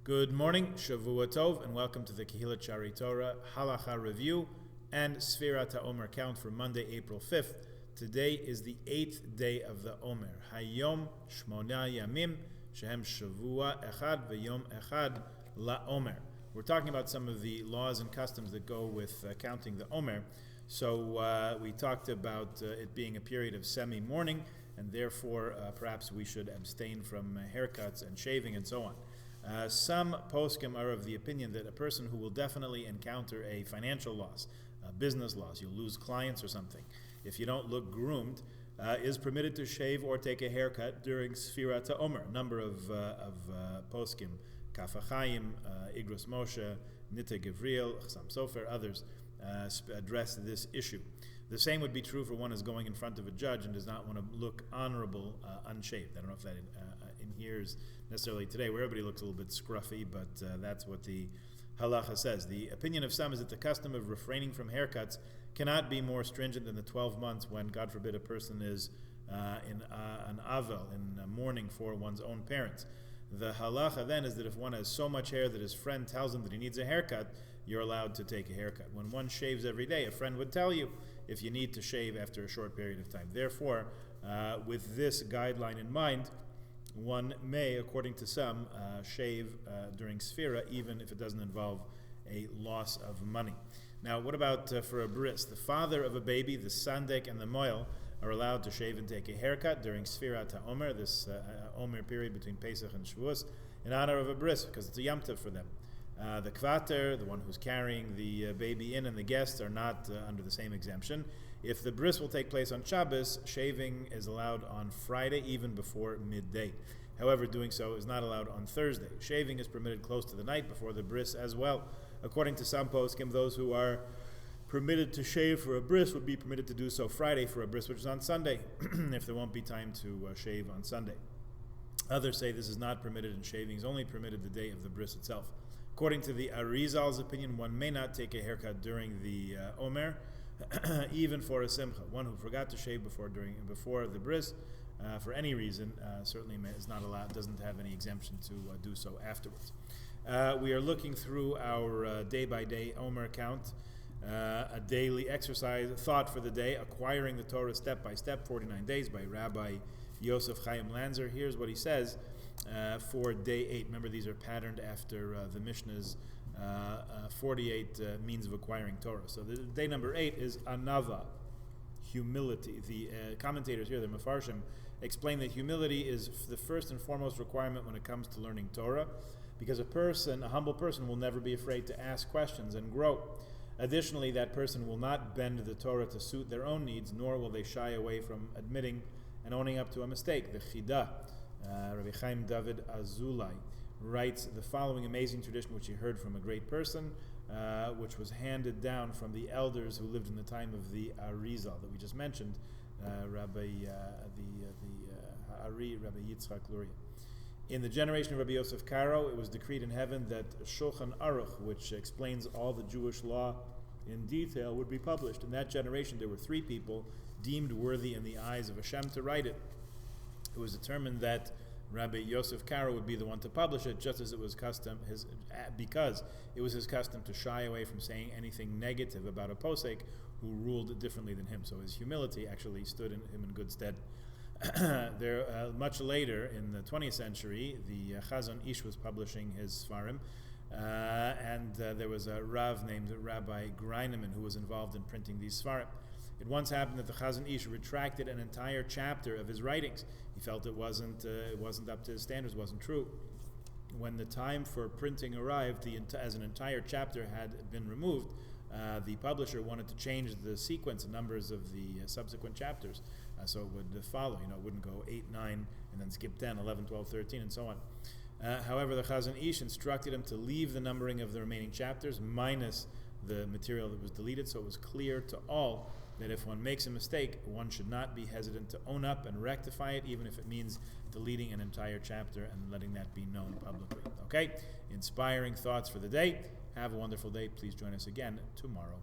Good morning, Shavua Tov, and welcome to the Kehillat Shari Torah Halacha Review and Sefirah Omer count for Monday, April 5th. Today is the 8th day of the Omer. Hayom Shmona Yamim Shehem Shavua Echad V'Yom Echad La Omer. We're talking about some of the laws and customs that go with counting the Omer. So we talked about it being a period of semi-mourning, and therefore perhaps we should abstain from haircuts and shaving and so on. Some poskim are of the opinion that a person who will definitely encounter a financial loss, business loss, you'll lose clients or something, if you don't look groomed, is permitted to shave or take a haircut during Sefirah Omer. A number of poskim, Kaf HaChaim, Igros Moshe, Nita Gavriel, Chassam Sofer, others address this issue. The same would be true for one who's going in front of a judge and does not want to look honorable unshaved. I don't know if that inheres necessarily today, where everybody looks a little bit scruffy, but that's what the Halacha says. The opinion of some is that the custom of refraining from haircuts cannot be more stringent than the 12 months when, God forbid, a person is in an avel, in mourning for one's own parents. The halacha then is that if one has so much hair that his friend tells him that he needs a haircut, you're allowed to take a haircut. When one shaves every day, a friend would tell you if you need to shave after a short period of time. Therefore, with this guideline in mind, one may, according to some, shave during Sefirah, even if it doesn't involve a loss of money. Now, what about for a bris? The father of a baby, the sandek and the moel, are allowed to shave and take a haircut during Sefirah Omer, this Omer period between Pesach and Shavuos, in honor of a bris, because it's a Yom Tov for them. The kvater, the one who's carrying the baby in, and the guests are not under the same exemption. If the bris will take place on Shabbos, shaving is allowed on Friday, even before midday. However, doing so is not allowed on Thursday. Shaving is permitted close to the night before the bris as well. According to some poskim, those who are permitted to shave for a bris would be permitted to do so Friday for a bris, which is on Sunday, if there won't be time to shave on Sunday. Others say this is not permitted, and shaving is only permitted the day of the bris itself. According to the Arizal's opinion, one may not take a haircut during the Omer, even for a simcha. One who forgot to shave before the bris, for any reason, certainly is not allowed, doesn't have any exemption to do so afterwards. We are looking through our day-by-day Omer count, a daily exercise, thought for the day, acquiring the Torah step by step, 49 days, by Rabbi Yosef Chaim Lanzer. Here's what he says for day 8. Remember, these are patterned after the Mishnah's 48 means of acquiring Torah. So the day number 8 is anava, humility. The commentators here, the Mefarshim, explain that humility is the first and foremost requirement when it comes to learning Torah, because a humble person, will never be afraid to ask questions and grow. Additionally, that person will not bend the Torah to suit their own needs, nor will they shy away from admitting and owning up to a mistake. The Chidah, Rabbi Chaim David Azulai, writes the following amazing tradition, which he heard from a great person, which was handed down from the elders who lived in the time of the Arizal that we just mentioned, Rabbi Yitzchak Luria. In the generation of Rabbi Yosef Karo, it was decreed in heaven that Shulchan Aruch, which explains all the Jewish law in detail, would be published. In that generation, there were 3 people deemed worthy in the eyes of Hashem to write it. It was determined that Rabbi Yosef Karo would be the one to publish it, just as it was because it was his custom to shy away from saying anything negative about a posek who ruled differently than him. So his humility actually stood him in good stead. Much later, in the 20th century, the Chazon Ish was publishing his Sfarim, and there was a Rav named Rabbi Greineman who was involved in printing these Sfarim. It once happened that the Chazon Ish retracted an entire chapter of his writings. He felt it wasn't up to his standards, wasn't true. When the time for printing arrived, as an entire chapter had been removed, the publisher wanted to change the sequence and numbers of the subsequent chapters, so it would follow. It wouldn't go 8, 9, and then skip 10, 11, 12, 13, and so on. However, the Chazon Ish instructed him to leave the numbering of the remaining chapters minus the material that was deleted, so it was clear to all that if one makes a mistake, one should not be hesitant to own up and rectify it, even if it means deleting an entire chapter and letting that be known publicly. Okay? Inspiring thoughts for the day. Have a wonderful day. Please join us again tomorrow.